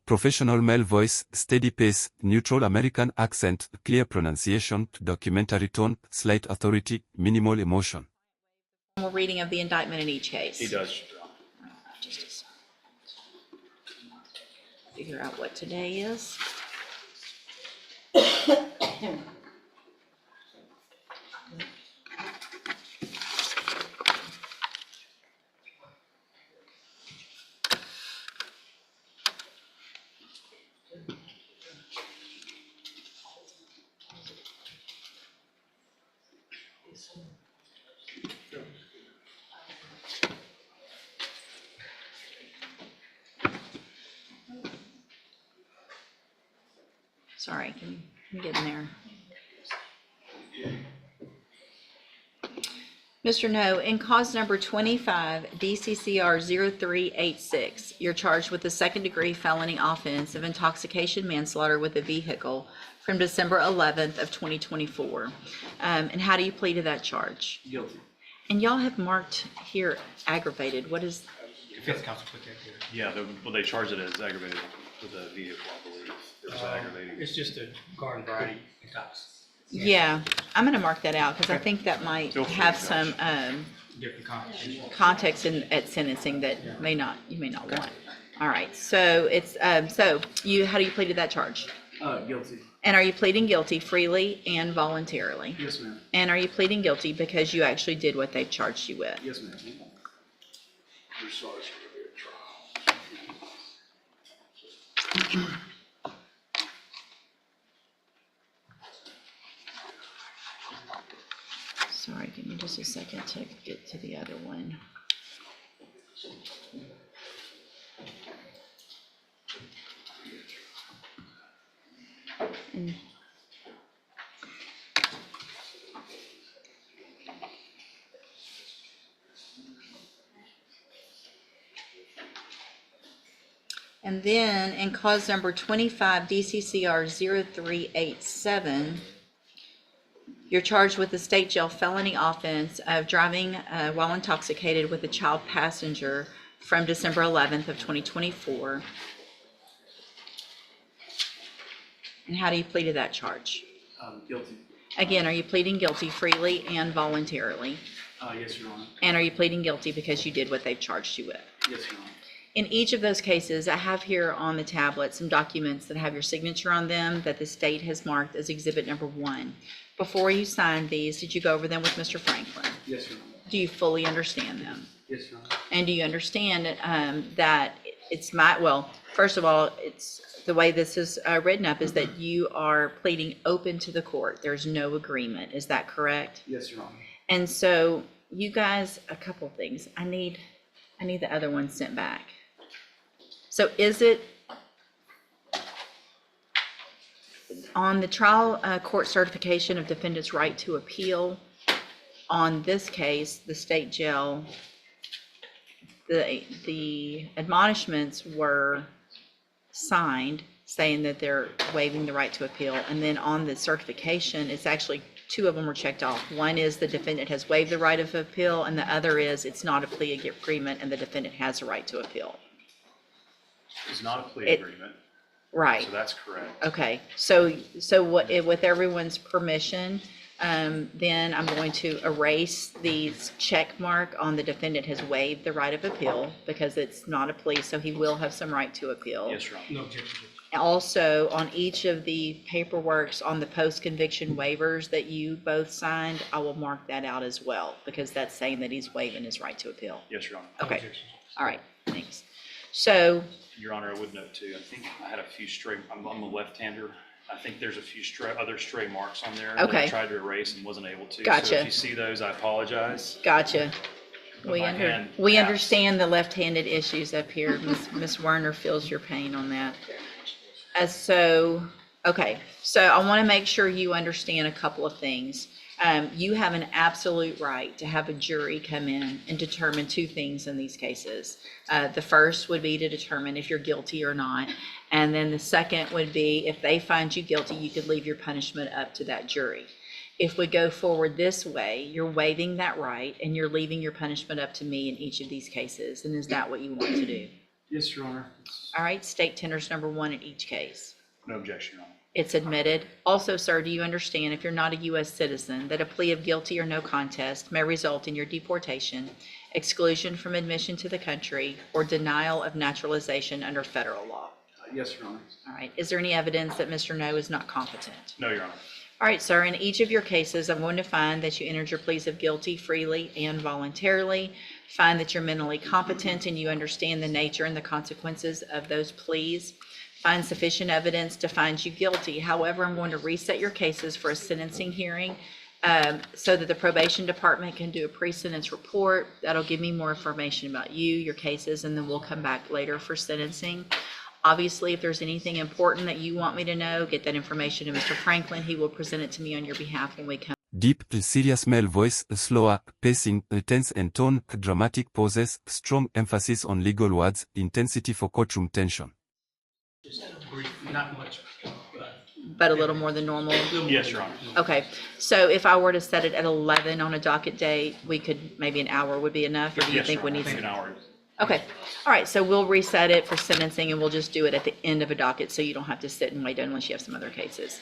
Professional male voice, steady pace, neutral American accent, clear pronunciation, documentary tone, slight authority, minimal emotion. Formal reading of the indictment in each case. He does. Just a second. Figure out what today is. Sorry, can you get in there? Mr. No, in cause number 25 DCCR 0386, you're charged with the second-degree felony offense of intoxication manslaughter with a vehicle from December 11th of 2024. And how do you plead to that charge? Guilty. And y'all have marked here aggravated. What is? Defense counsel put that here. Yeah, well, they charged it as aggravated with a vehicle, I believe. It was aggravating. It's just a garden variety intox. Yeah, I'm going to mark that out because I think that might Feel free, have Josh. some Different context. context at sentencing that you may not want. All right, so it's so how do you plead to that charge? Guilty. And are you pleading guilty freely and voluntarily? Yes, ma'am. And are you pleading guilty because you actually did what they've charged you with? Yes, ma'am. We're sorry it's gonna be a trial. Sorry, give me just a second to get to the other one. And then in cause number 25 DCCR 0387, you're charged with the state jail felony offense of driving while intoxicated with a child passenger from December 11th of 2024. And how do you plead to that charge? Guilty. Again, are you pleading guilty freely and voluntarily? Yes, Your Honor. And are you pleading guilty because you did what they've charged you with? Yes, Your Honor. In each of those cases, I have here on the tablet some documents that have your signature on them that the state has marked as exhibit number 1. Before you signed these, did you go over them with Mr. Franklin? Yes, Your Honor. Do you fully understand them? Yes, Your Honor. And do you understand that it's well, first of all, it's the way this is written up is that you are pleading open to the court. There's no agreement. Is that correct? Yes, Your Honor. And so you guys, a couple things. I need the other one sent back. So is it on the trial court certification of defendant's right to appeal? On this case, the state jail, the admonishments were signed saying that they're waiving the right to appeal. And then on the certification, it's actually 2 of them were checked off. One is the defendant has waived the right of appeal, and the other is it's not a plea agreement and the defendant has a right to appeal. It's not a plea agreement. Right. So that's correct. Okay. So what, with everyone's permission, then I'm going to erase the check mark on the defendant has waived the right of appeal because it's not a plea, so he will have some right to appeal. Yes, Your Honor. No objection. Also, on each of the paperworks on the post-conviction waivers that you both signed, I will mark that out as well because that's saying that he's waiving his right to appeal. Yes, Your Honor. No Okay. objection. All right. Thanks. So, Your Honor, I would note too, I think I had a few stray, I'm a left-hander. I think there's a few other stray marks on there that I Okay. tried to erase and wasn't able to. So Gotcha. if you see those, I apologize. gotcha. We My hand we taps. understand the left-handed issues up here. Ms. Werner feels your pain on that. Okay, so I want to make sure you understand a couple of things. You have an absolute right to have a jury come in and determine 2 things in these cases. The first would be to determine if you're guilty or not. And then the second would be if they find you guilty, you could leave your punishment up to that jury. If we go forward this way, you're waiving that right and you're leaving your punishment up to me in each of these cases. And is that what you want to do? Yes, Your Honor. All right, state tenders number 1 in each case. No objection, Your Honor. It's admitted. Also, sir, do you understand if you're not a U.S. citizen that a plea of guilty or no contest may result in your deportation, exclusion from admission to the country, or denial of naturalization under federal law? Yes, Your Honor. All right. Is there any evidence that Mr. No is not competent? No, Your Honor. All right, sir. In each of your cases, I'm going to find that you entered your pleas of guilty freely and voluntarily, find that you're mentally competent and you understand the nature and the consequences of those pleas, find sufficient evidence to find you guilty. However, I'm going to reset your cases for a sentencing hearing so that the probation department can do a pre-sentence report. That'll give me more information about you, your cases, and then we'll come back later for sentencing. Obviously, if there's anything important that you want me to know, get that information to Mr. Franklin. He will present it to me on your behalf when we come. Deep, serious male voice, slower, pacing, tense and tone, dramatic pauses, strong emphasis on legal words, intensity for courtroom tension. Just brief, not much. But a little more than normal. Yes, Your Honor. Okay, so if I were to set it at 11 on a docket date, we could, maybe an hour would be enough, or do you Yes, think Your we Honor. I need think some? an hour. Okay, all right, so we'll reset it for sentencing and we'll just do it at the end of a docket so you don't have to sit and wait unless you have some other cases.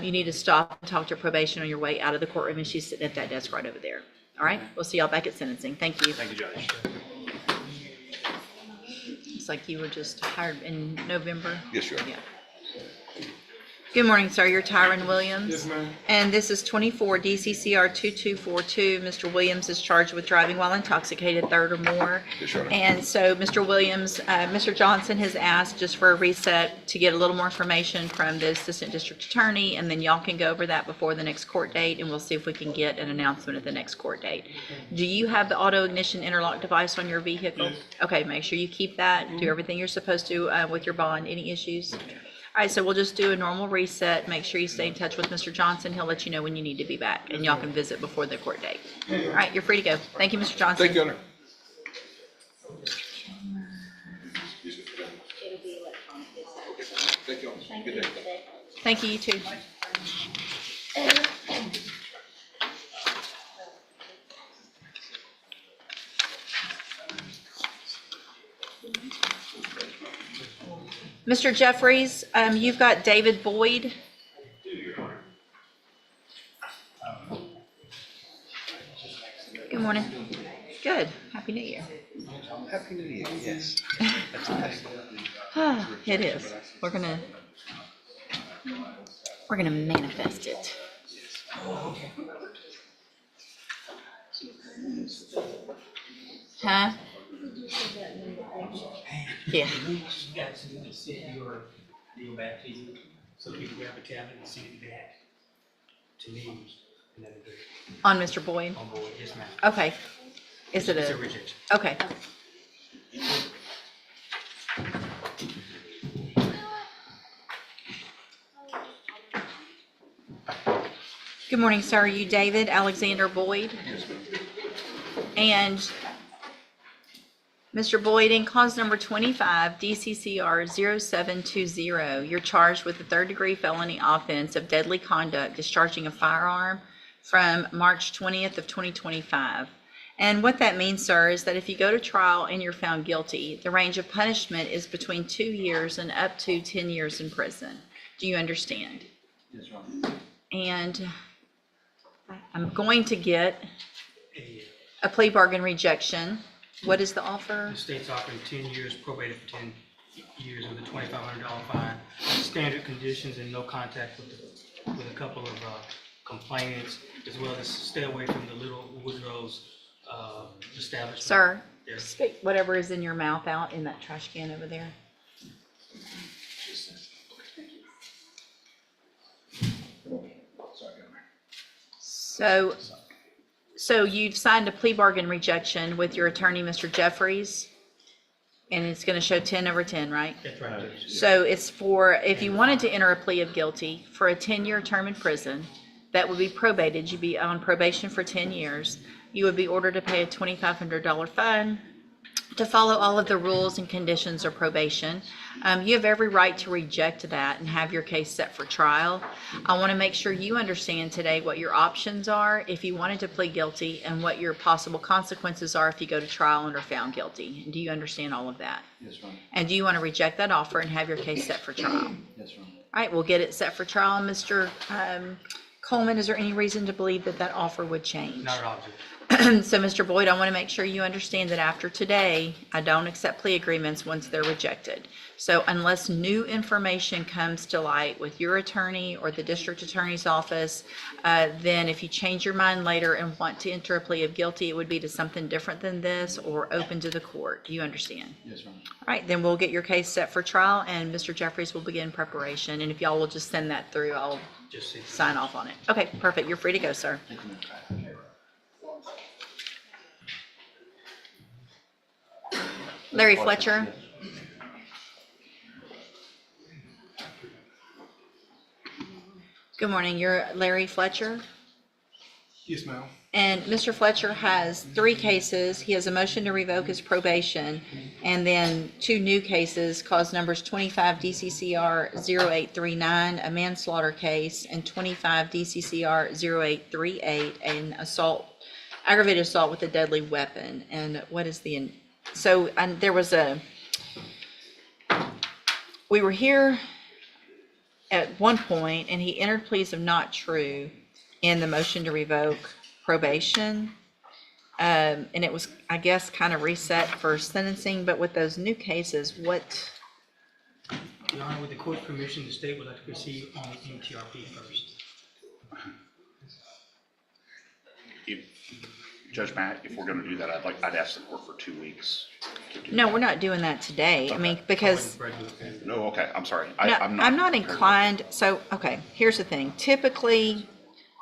You need to stop and talk to probation on your way out of the courtroom, and she's sitting at that desk right over there. All right, we'll see y'all back at sentencing. Thank you. Thank you, Judge. It's like you were just hired in November. Yes, Your Honor. Yeah. Good morning, sir. You're Tyron Williams. Yes, ma'am. And this is 24 DCCR 2242. Mr. Williams is charged with driving while intoxicated, third or more. Yes, Your Honor. And so, Mr. Williams, Mr. Johnson has asked just for a reset to get a little more information from the Assistant District Attorney, and then y'all can go over that before the next court date, and we'll see if we can get an announcement at the next court date. Do you have the auto ignition interlock device on your vehicle? Yes. Okay, make sure you keep that. Do everything you're supposed to with your bond. Any issues? All right, so we'll just do a normal reset. Make sure you stay in touch with Mr. Johnson. He'll let you know when you need to be back, and y'all can visit before the court date. All right, you're free to go. Thank you, Mr. Johnson. Thank you, Your Honor. Thank you. Good day. Thank you, you too. Mr. Jeffries, you've got David Boyd. Good morning. Good. Happy New Year. Happy New Year, yes. It is. We're gonna manifest it. Huh? Yeah. You guys need to send your deal back to you, so people grab a tablet and send it back to me, and then do it On Mr. Boyd? on board. Yes, ma'am. Okay. Is it It's a a, rejection. okay. Good morning, sir. Are you David Alexander Boyd? Yes, ma'am. And Mr. Boyd, in cause number 25, DCCR 0720, you're charged with the third-degree felony offense of deadly conduct, discharging a firearm from March 20th of 2025. And what that means, sir, is that if you go to trial and you're found guilty, the range of punishment is between 2 years and up to 10 years in prison. Do you understand? Yes, ma'am. And I'm going to get A, a plea bargain rejection. What is the offer? The state's offering 10 years probated for 10 years with a $2,500 fine. Standard conditions and no contact with a couple of complainants, as well as stay away from the Little Woodrow's establishment. Sir, Yes. spit whatever is in your mouth out in that trash can over there. Sorry, Your Honor. So you've signed a plea bargain rejection with your attorney, Mr. Jeffries, and it's going to show 10 over 10, right? That's right, Judge. So it's for, if you wanted to enter a plea of guilty for a 10-year term in prison, that would be probated. You'd be on probation for 10 years. You would be ordered to pay a $2,500 fine. to follow all of the rules and conditions of probation. You have every right to reject that and have your case set for trial. I want to make sure you understand today what your options are if you wanted to plead guilty and what your possible consequences are if you go to trial and are found guilty. Do you understand all of that? Yes, ma'am. And do you want to reject that offer and have your case set for trial? Yes, ma'am. All right, we'll get it set for trial. Mr. Coleman, is there any reason to believe that that offer would change? Not at all, Judge. So, Mr. Boyd, I want to make sure you understand that after today, I don't accept plea agreements once they're rejected. So unless new information comes to light with your attorney or the district attorney's office, then if you change your mind later and want to enter a plea of guilty, it would be to something different than this or open to the court. Do you understand? Yes, ma'am. All right, then we'll get your case set for trial and Mr. Jeffries will begin preparation. And if y'all will just send that through, I'll Just see. sign off on it. Okay, perfect. You're free to go, sir. Thank you, ma'am. Larry Fletcher. Good morning. You're Larry Fletcher? Yes, ma'am. And Mr. Fletcher has 3 cases. He has a motion to revoke his probation, and then 2 new cases, cause numbers 25 DCCR 0839, a manslaughter case, and 25 DCCR 0838, an assault, aggravated assault with a deadly weapon. And what is the, so there was we were here at one point, and he entered pleas of not true in the motion to revoke probation. And it was, I guess, kind of reset for sentencing, but with those new cases, what? Your Honor, with the court's permission, the state would like to proceed on the MTRP first. If, Judge Matt, if we're gonna do that, I'd ask the court for 2 weeks. to do No, that. we're not doing that today. I mean, because No, okay, I'm sorry. no, I'm I'm not inclined, so, okay, here's the thing. Typically,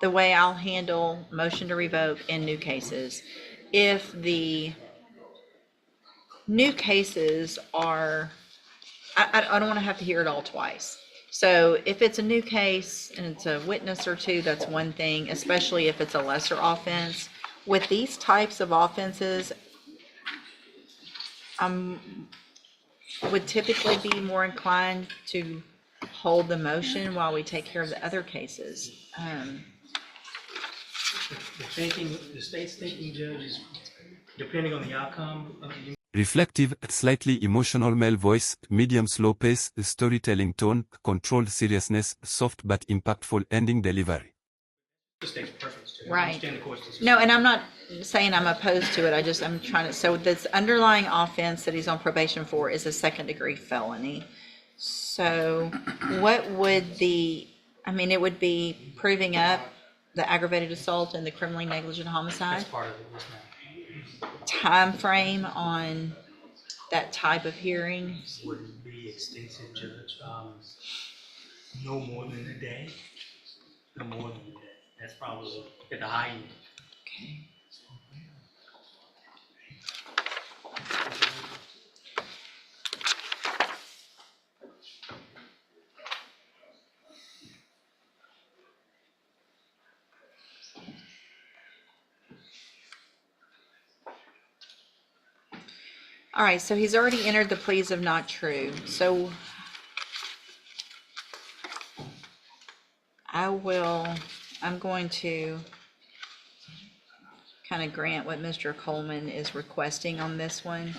the way I'll handle motion to revoke in new cases, if the new cases are, I don't want to have to hear it all twice. So if it's a new case and it's a witness or 2, that's one thing, especially if it's a lesser offense. With these types of offenses, would typically be more inclined to hold the motion while we take care of the other cases. The state's thinking, Judge, is depending on the outcome of the Reflective, slightly emotional male voice, medium slow pace, storytelling tone, controlled seriousness, soft but impactful ending delivery. state's preference to. I Right. understand the court's decision. No, and I'm not saying I'm opposed to it, I'm trying to, so this underlying offense that he's on probation for is a 2nd-degree felony. So what would it would be proving up the aggravated assault and the criminally negligent homicide? That's part of it, yes, ma'am. Time frame on that type of hearing? Wouldn't be extensive, Judge. No more than a day. No more than a day. That's probably at the high end. Okay. All right, so he's already entered the pleas of not true. So I'm going to kind of grant what Mr. Coleman is requesting on this one.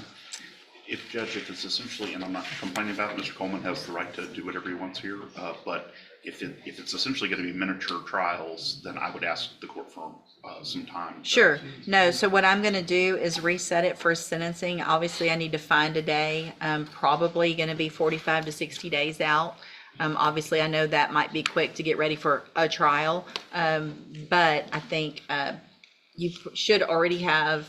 If it's essentially, and I'm not complaining about it, Mr. Coleman has the right to do whatever he wants here, but if it's essentially gonna be miniature trials, then I would ask the court for some time. Sure. No, so what I'm gonna do is reset it for sentencing. Obviously, I need to find a day. Probably gonna be 45 to 60 days out. Obviously, I know that might be quick to get ready for a trial, but I think you should already have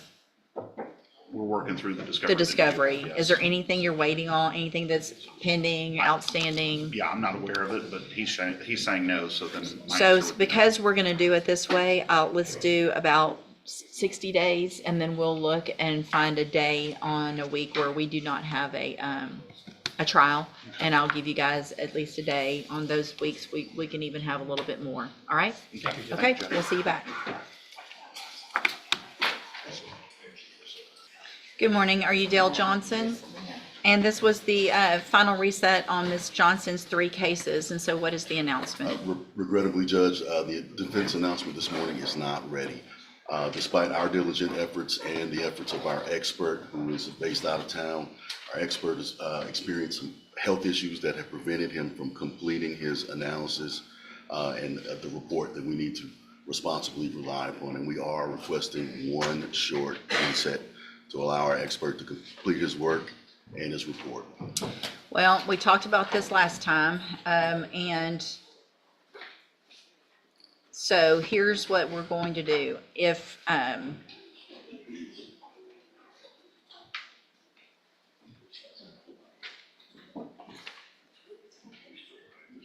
We're working through the discovery. the discovery. Yes. Is there anything you're waiting on, anything that's pending, outstanding? Yeah, I'm not aware of it, but he's saying no, so then. my So answer would be no. because we're gonna do it this way, let's do about 60 days, and then we'll look and find a day on a week where we do not have a trial, and I'll give you guys at least a day on those weeks. We can even have a little bit more, all right? Okay, we'll see you back. Good morning. Are you Dale Johnson? And this was the final reset on Ms. Johnson's 3 cases. And so what is the announcement? Regrettably, Judge, the defense announcement this morning is not ready. Despite our diligent efforts and the efforts of our expert, who is based out of town, our expert has experienced some health issues that have prevented him from completing his analysis and the report that we need to responsibly rely upon. And we are requesting one short reset to allow our expert to complete his work and his report. Well, we talked about this last time, and so here's what we're going to do. If I'm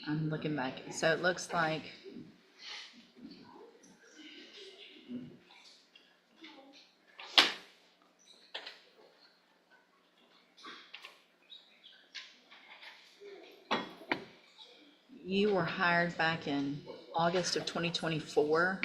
looking back, so it looks like you were hired back in August of 2024.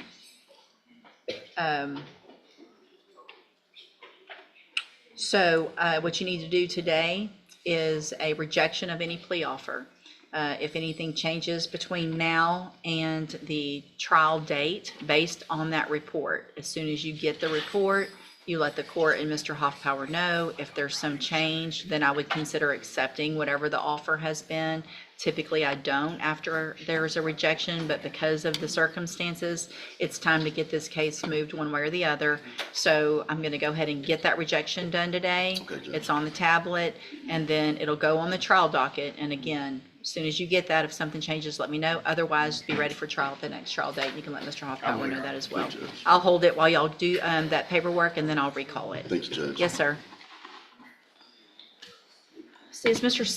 So what you need to do today is a rejection of any plea offer. If anything changes between now and the trial date based on that report, as soon as you get the report, you let the court and Mr. Hoffpower know. If there's some change, then I would consider accepting whatever the offer has been. Typically, I don't after there's a rejection, but because of the circumstances, it's time to get this case moved one way or the other. So I'm going to go ahead and get that rejection done today. Okay, Judge. It's on the tablet, and then it'll go on the trial docket. And again, as soon as you get that, if something changes, let me know. Otherwise, be ready for trial at the next trial date. You can let Mr. Hoffpower know that as well. Thank you, Judge. I'll hold it while y'all do that paperwork, and then I'll recall it. Thanks, Judge. Yes, sir. See, is Mr.